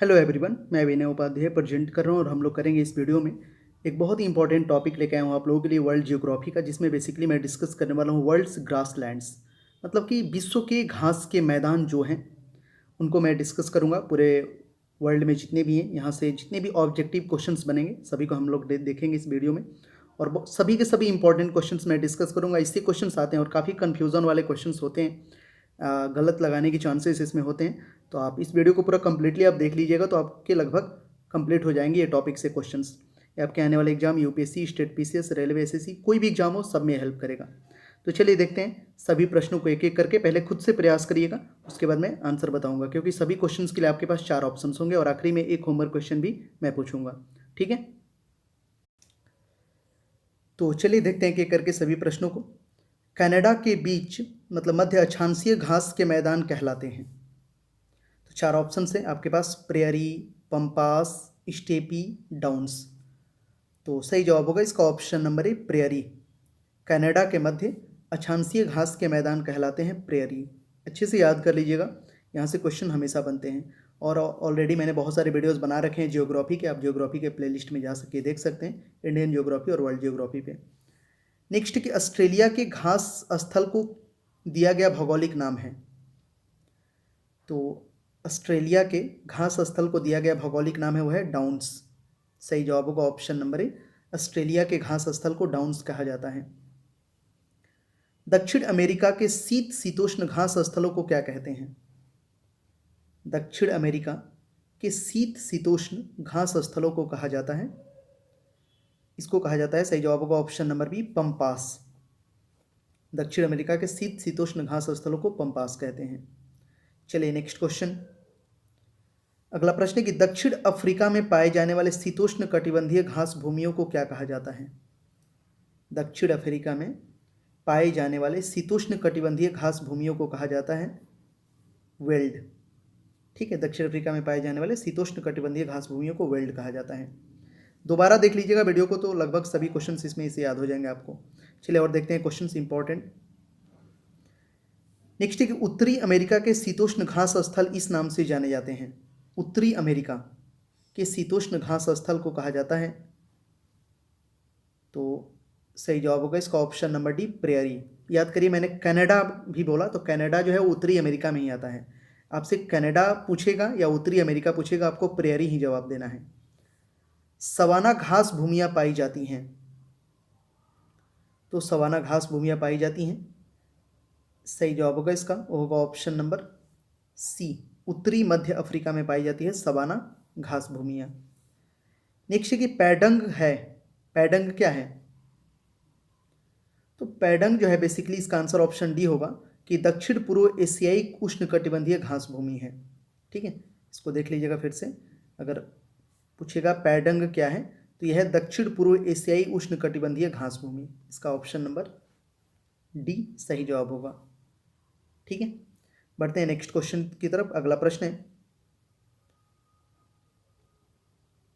Hello everyone, मैं विनय Upadhyay present कर रहा हूँ और हम लोग करेंगे इस वीडियो में एक बहुत ही इंपॉर्टेंट टॉपिक लेके आया हूँ आप लोगों के लिए वर्ल्ड जियोग्राफी का, जिसमें बेसिकली मैं डिस्कस करने वाला हूँ वर्ल्ड्स ग्रासलैंड्स। मतलब कि विश्व के घास के मैदान जो हैं उनको मैं डिस्कस करूँगा। पूरे वर्ल्ड में जितने भी हैं, यहाँ से जितने भी ऑब्जेक्टिव क्वेश्चंस बनेंगे सभी को हम लोग देखेंगे इस वीडियो में। और सभी के सभी इंपॉर्टेंट क्वेश्चंस मैं डिस्कस करूँगा। इससे क्वेश्चंस आते हैं और काफ़ी कन्फ्यूज़न वाले क्वेश्चंस होते हैं, गलत लगाने की चांसेस इसमें होते हैं। तो आप इस वीडियो को पूरा कम्प्लीटली आप देख लीजिएगा तो आपके लगभग कंप्लीट हो जाएंगे ये टॉपिक से क्वेश्चंस। ये आपके आने वाले exam UPSC, state PCS, railway, SSC, कोई भी एग्जाम हो सब में हेल्प करेगा। तो चलिए देखते हैं सभी प्रश्नों को एक एक करके। पहले खुद से प्रयास करिएगा, उसके बाद मैं आंसर बताऊंगा, क्योंकि सभी क्वेश्चंस के लिए आपके पास 4 ऑप्शंस होंगे और आखिरी में एक होमवर्क क्वेश्चन भी मैं पूछूंगा। ठीक है, तो चलिए देखते हैं कि करके सभी प्रश्नों को। कनाडा के बीच मतलब मध्य अक्षांशीय घास के मैदान कहलाते हैं। तो 4 ऑप्शन है आपके पास, प्रेयरी, पंपास, स्टेपी, डाउन्स। तो सही जवाब होगा इसका option number A, prairie. Canada के मध्य अक्षांशीय घास के मैदान कहलाते हैं प्रेयरी। अच्छे से याद कर लीजिएगा, यहाँ से क्वेश्चन हमेशा बनते हैं। और ऑलरेडी मैंने बहुत सारे वीडियोस बना रखे हैं जियोग्राफी के, आप जियोग्राफी के प्लेलिस्ट में जा सके देख सकते हैं, इंडियन जियोग्राफी और वर्ल्ड जियोग्राफी पे। नेक्स्ट कि ऑस्ट्रेलिया के घास स्थल को दिया गया भौगोलिक नाम है। तो ऑस्ट्रेलिया के घास स्थल को दिया गया भौगोलिक नाम है वो है डाउन्स। सही जवाब होगा ऑप्शन नंबर ए, ऑस्ट्रेलिया के घास स्थल को डाउन्स कहा जाता है। दक्षिण अमेरिका के शीत शीतोष्ण घास स्थलों को क्या कहते हैं? दक्षिण अमेरिका के शीत शीतोष्ण घास स्थलों को कहा जाता है, इसको कहा जाता है, सही जवाब होगा ऑप्शन नंबर बी, पंपास। दक्षिण अमेरिका के शीत शीतोष्ण घास स्थलों को पंपास कहते हैं। चलिए नेक्स्ट क्वेश्चन, अगला प्रश्न है कि दक्षिण अफ्रीका में पाए जाने वाले शीतोष्ण कटिबंधीय घास भूमियों को क्या कहा जाता है? दक्षिण अफ्रीका में पाए जाने वाले शीतोष्ण कटिबंधीय घास भूमियों को कहा जाता है वेल्ड। ठीक है, दक्षिण अफ्रीका में पाए जाने वाले शीतोष्ण कटिबंधीय घास भूमियों को वेल्ड कहा जाता है। दोबारा देख लीजिएगा वीडियो को तो लगभग सभी क्वेश्चंस इसमें इसे याद हो जाएंगे आपको। चलिए और देखते हैं क्वेश्चंस इंपॉर्टेंट। नेक्स्ट है कि उत्तरी अमेरिका के शीतोष्ण घास स्थल इस नाम से जाने जाते हैं। उत्तरी अमेरिका के शीतोष्ण घास स्थल को कहा जाता है, तो सही जवाब होगा इसका ऑप्शन नंबर डी, प्रेयरी। याद करिए मैंने कनाडा भी बोला, तो कनाडा जो है वो उत्तरी अमेरिका में ही आता है। आपसे कनाडा पूछेगा या उत्तरी अमेरिका पूछेगा, आपको प्रेयरी ही जवाब देना है। सवाना घास भूमियां पाई जाती हैं, तो सवाना घास भूमियां पाई जाती हैं, सही जवाब होगा इसका, वो होगा ऑप्शन नंबर सी, उत्तरी मध्य अफ्रीका में पाई जाती है सवाना घास भूमियां। नेक्स्ट कि पैडंग है, पैडंग क्या है? तो पैडंग जो है बेसिकली इसका आंसर ऑप्शन डी होगा कि दक्षिण पूर्व एशियाई उष्णकटिबंधीय घास भूमि है। ठीक है, इसको देख लीजिएगा फिर से, अगर पूछेगा पैडंग क्या है तो यह है दक्षिण पूर्व एशियाई उष्णकटिबंधीय घास भूमि, इसका ऑप्शन नंबर डी सही जवाब होगा। ठीक है, बढ़ते हैं नेक्स्ट क्वेश्चन की तरफ। अगला प्रश्न है,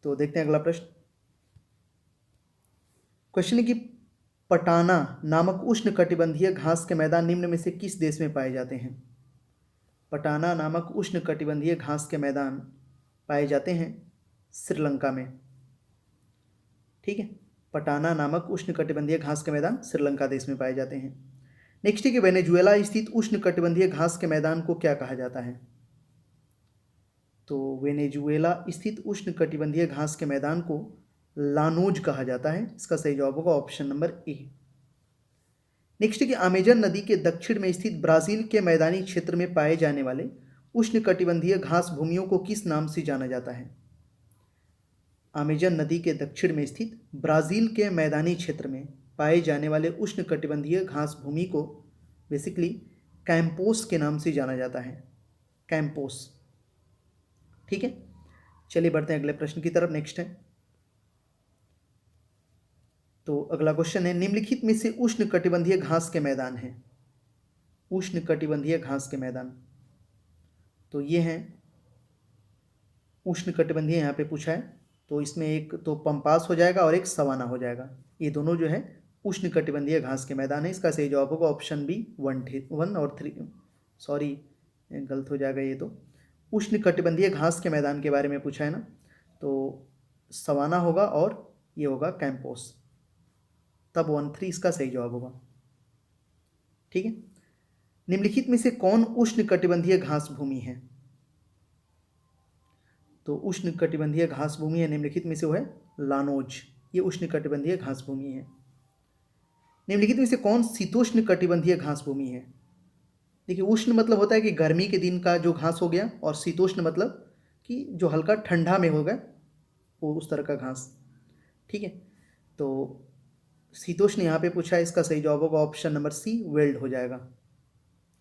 तो देखते हैं अगला प्रश्न। क्वेश्चन है कि पटाना नामक उष्णकटिबंधीय घास के मैदान निम्न में से किस देश में पाए जाते हैं? पटाना नामक उष्णकटिबंधीय घास के मैदान पाए जाते हैं श्रीलंका में। ठीक है, पटाना नामक उष्णकटिबंधीय घास के मैदान श्रीलंका देश में पाए जाते हैं। नेक्स्ट है कि वेनेजुएला स्थित उष्णकटिबंधीय घास के मैदान को क्या कहा जाता है? तो वेनेजुएला स्थित उष्णकटिबंधीय घास के मैदान को लानोज कहा जाता है, इसका सही जवाब होगा ऑप्शन नंबर ए। नेक्स्ट है कि अमेजन नदी के दक्षिण में स्थित ब्राजील के मैदानी क्षेत्र में पाए जाने वाले उष्णकटिबंधीय घास भूमियों को किस नाम से जाना जाता है? अमेजन नदी के दक्षिण में स्थित ब्राजील के मैदानी क्षेत्र में पाए जाने वाले उष्णकटिबंधीय घास भूमि को बेसिकली कैंपोस के नाम से जाना जाता है, कैंपोस। ठीक है, चलिए बढ़ते हैं अगले प्रश्न की तरफ। नेक्स्ट है, तो अगला क्वेश्चन है, निम्नलिखित में से उष्णकटिबंधीय घास के मैदान हैं, उष्णकटिबंधीय घास के मैदान, तो ये हैं उष्णकटिबंधीय, यहाँ पे पूछा है, तो इसमें एक तो पंपास हो जाएगा और एक सवाना हो जाएगा। ये दोनों जो है उष्णकटिबंधीय घास के मैदान है, इसका सही जवाब होगा ऑप्शन बी, 1 और 3, सॉरी गलत हो जाएगा ये, तो उष्णकटिबंधीय घास के मैदान के बारे में पूछा है ना, तो सवाना होगा और ये होगा कैंपोस, तब 1-3 इसका सही जवाब होगा। ठीक है। निम्नलिखित में से कौन उष्णकटिबंधीय घास भूमि है? तो उष्णकटिबंधीय घास भूमि है निम्नलिखित में से वो है लानोज, ये उष्णकटिबंधीय घास भूमि है। निम्नलिखित में से कौन शीतोष्ण कटिबंधीय घास भूमि है? देखिए, उष्ण मतलब होता है कि गर्मी के दिन का जो घास हो गया, और शीतोष्ण मतलब कि जो हल्का ठंडा में हो गया, वो उस तरह का घास। ठीक है, तो शीतोष्ण यहाँ पे पूछा है, इसका सही जवाब होगा ऑप्शन नंबर सी, वेल्ड हो जाएगा।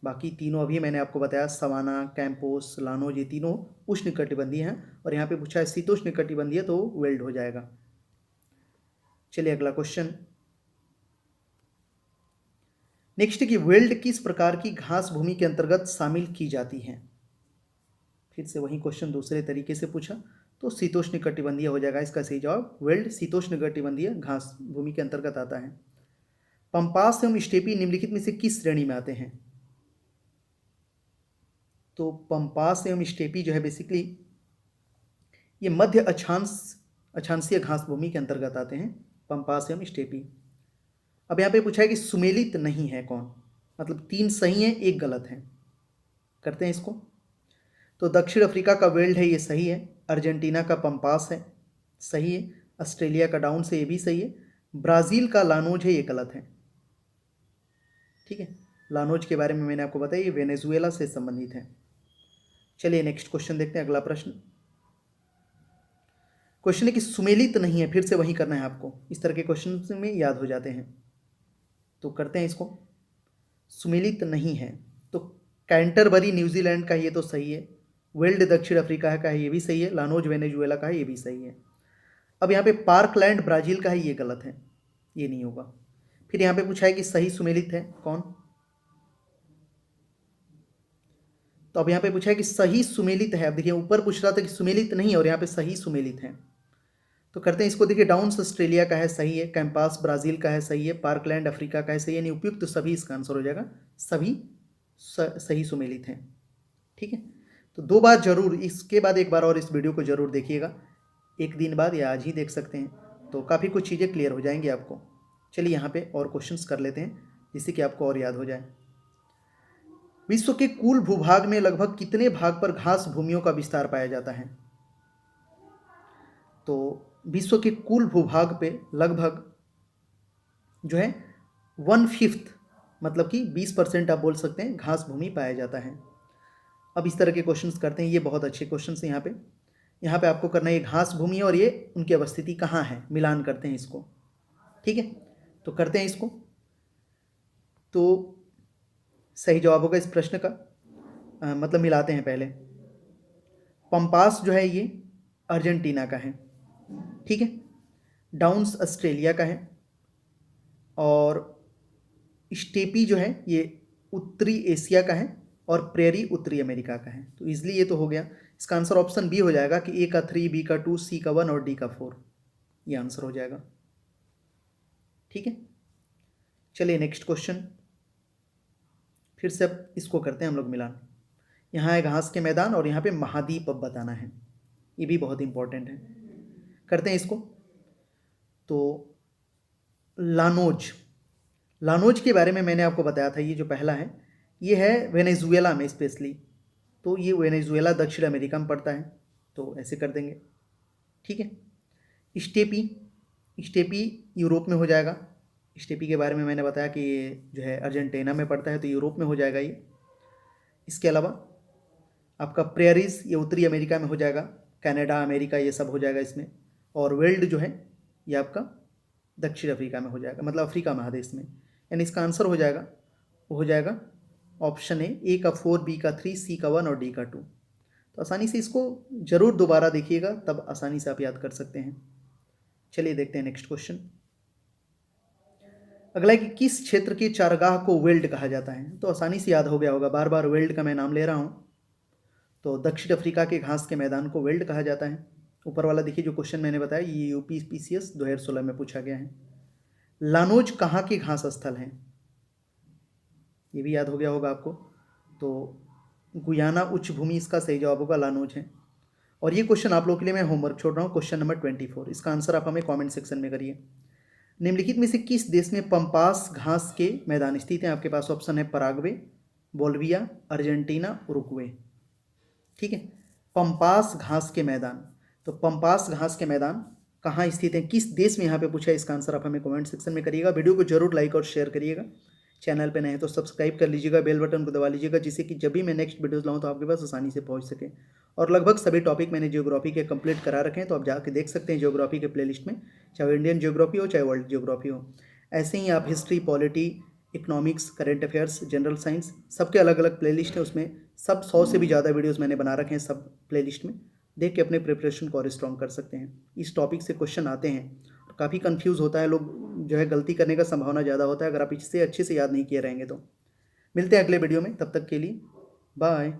बाकी तीनों अभी मैंने आपको बताया, सवाना, कैंपोस, लानोज, ये तीनों उष्ण कटिबंधीय हैं, और यहाँ पे पूछा है शीतोष्ण कटिबंधीय, तो वेल्ड हो जाएगा। चलिए अगला क्वेश्चन। नेक्स्ट की वेल्ड किस प्रकार की घास भूमि के अंतर्गत शामिल की जाती है? फिर से वही क्वेश्चन दूसरे तरीके से पूछा, तो शीतोष्ण कटिबंधीय हो जाएगा इसका सही जवाब। वेल्ड शीतोष्ण कटिबंधीय घास भूमि के अंतर्गत आता है। पंपास एवं स्टेपी निम्नलिखित में से किस श्रेणी में आते हैं? तो पंपास एवं स्टेपी जो है बेसिकली ये मध्य अक्षांशीय घास भूमि के अंतर्गत आते हैं, पंपास एवं स्टेपी। अब यहाँ पे पूछा है कि सुमेलित नहीं है कौन, मतलब 3 सही है, 1 गलत है। करते हैं इसको। तो दक्षिण अफ्रीका का वेल्ड है, ये सही है। अर्जेंटीना का पंपास है, सही है। ऑस्ट्रेलिया का डाउन से, ये भी सही है। ब्राज़ील का लानोज है, ये गलत है। ठीक है, लानोज के बारे में मैंने आपको बताया, ये वेनेजुएला से संबंधित है। चलिए नेक्स्ट क्वेश्चन देखते हैं, अगला प्रश्न। क्वेश्चन है कि सुमेलित नहीं है, फिर से वही करना है आपको, इस तरह के क्वेश्चन में याद हो जाते हैं, तो करते हैं इसको। सुमेलित नहीं है, तो कैंटरबरी न्यूजीलैंड का, ये तो सही है। वेल्ड दक्षिण अफ्रीका का है, ये भी सही है। लानोज वेनेजुएला का है, ये भी सही है। अब यहाँ पे पार्कलैंड ब्राज़ील का है, ये गलत है, ये नहीं होगा। फिर यहाँ पे पूछा है कि सही सुमेलित है कौन, तो अब यहाँ पे पूछा है कि सही सुमेलित है। अब देखिए, ऊपर पूछ रहा था कि सुमेलित नहीं है, और यहाँ पे सही सुमेलित है, तो करते हैं इसको। देखिए, डाउन्स ऑस्ट्रेलिया का है, सही है। कैंपास ब्राज़ील का है, सही है। पार्कलैंड अफ्रीका का है, सही है। यानी उपयुक्त तो सभी इसका आंसर हो जाएगा, सभी सही सुमेलित हैं। ठीक है, तो 2 बार जरूर, इसके बाद एक बार और इस वीडियो को जरूर देखिएगा, एक दिन बाद या आज ही देख सकते हैं, तो काफ़ी कुछ चीज़ें क्लियर हो जाएंगी आपको। चलिए यहाँ पे और क्वेश्चंस कर लेते हैं, जिससे कि आपको और याद हो जाए। विश्व के कुल भूभाग में लगभग कितने भाग पर घास भूमियों का विस्तार पाया जाता है? तो विश्व के कुल भूभाग पे लगभग जो है 1/5, मतलब कि 20% आप बोल सकते हैं, घास भूमि पाया जाता है। अब इस तरह के क्वेश्चंस करते हैं, ये बहुत अच्छे क्वेश्चंस हैं। यहाँ पे आपको करना है, ये घास भूमि है और ये उनकी अवस्थिति कहाँ है, मिलान करते हैं इसको। ठीक है, तो करते हैं इसको। तो सही जवाब होगा इस प्रश्न का, मतलब मिलाते हैं पहले। पंपास जो है ये अर्जेंटीना का है, ठीक है। डाउन्स ऑस्ट्रेलिया का है, और स्टेपी जो है ये उत्तरी एशिया का है, और प्रेरी उत्तरी अमेरिका का है। तो इजली ये तो हो गया। इसका आंसर ऑप्शन बी हो जाएगा कि ए का 3, बी का 2, सी का 1 और डी का 4, ये आंसर हो जाएगा। ठीक है, चलिए नेक्स्ट क्वेश्चन। फिर से अब इसको करते हैं हम लोग मिलान। यहाँ है घास के मैदान, और यहाँ पे महाद्वीप अब बताना है, ये भी बहुत इंपॉर्टेंट है। करते हैं इसको। तो लानोज के बारे में मैंने आपको बताया था, ये जो पहला है ये है वेनेजुएला में स्पेशली, तो ये वेनेजुएला दक्षिण अमेरिका में पड़ता है, तो ऐसे कर देंगे। ठीक है, स्टेपी यूरोप में हो जाएगा। स्टेपी के बारे में मैंने बताया कि ये जो है अर्जेंटीना में पड़ता है, तो यूरोप में हो जाएगा ये। इसके अलावा आपका प्रेरीज, ये उत्तरी अमेरिका में हो जाएगा, कनाडा, अमेरिका, ये सब हो जाएगा इसमें। और वेल्ड जो है ये आपका दक्षिण अफ्रीका में हो जाएगा, मतलब अफ्रीका महादेश में। यानी इसका आंसर हो जाएगा, वो हो जाएगा ऑप्शन ए का 4, बी का 3, सी का 1 और डी का 2। तो आसानी से इसको जरूर दोबारा देखिएगा, तब आसानी से आप याद कर सकते हैं। चलिए देखते हैं नेक्स्ट क्वेश्चन। अगला है कि किस क्षेत्र के चारागाह को वेल्ड कहा जाता है? तो आसानी से याद हो गया होगा, बार बार वेल्ड का मैं नाम ले रहा हूँ। तो दक्षिण अफ्रीका के घास के मैदान को वेल्ड कहा जाता है। ऊपर वाला देखिए, जो क्वेश्चन मैंने बताया ये UPSC 2016 में पूछा गया है। लानोज कहाँ के घास स्थल हैं? ये भी याद हो गया होगा आपको। तो गुयाना उच्च भूमि इसका सही जवाब होगा लानोज है। और ये क्वेश्चन आप लोगों के लिए मैं होमवर्क छोड़ रहा हूँ, क्वेश्चन नंबर 24। इसका आंसर आप हमें कमेंट सेक्शन में करिए। निम्नलिखित में से किस देश में पंपास घास के मैदान स्थित हैं? आपके पास ऑप्शन है पराग्वे, बोल्विया, अर्जेंटीना, उरुग्वे। ठीक है, पंपास घास के मैदान। तो पंपास घास के मैदान कहाँ स्थित हैं, किस देश में, यहाँ पे पूछा है। इसका आंसर आप हमें कमेंट सेक्शन में करिएगा। वीडियो को जरूर लाइक और शेयर करिएगा। चैनल पे नए हैं तो सब्सक्राइब कर लीजिएगा, बेल बटन को दबा लीजिएगा, जिससे कि जब भी मैं नेक्स्ट वीडियोस लाऊं तो आपके पास आसानी से पहुंच सके। और लगभग सभी टॉपिक मैंने जियोग्राफी के कंप्लीट करा रखे हैं, तो आप जाके देख सकते हैं जियोग्राफी के प्लेलिस्ट में, चाहे इंडियन जियोग्राफी हो चाहे वर्ल्ड जियोग्राफी हो। ऐसे ही आप history, polity, economics, current affairs, general science, सबके अलग अलग प्लेलिस्ट है, उसमें सब 100 से भी ज़्यादा वीडियोज़ मैंने बना रखे हैं। सब प्लेलिस्ट में देख के अपने प्रिपरेशन को और स्ट्रॉन्ग कर सकते हैं। इस टॉपिक से क्वेश्चन आते हैं, काफ़ी कंफ्यूज होता है, लोग जो है गलती करने का संभावना ज़्यादा होता है अगर आप इससे अच्छे से याद नहीं किए रहेंगे तो। मिलते हैं अगले वीडियो में, तब तक के लिए बाय।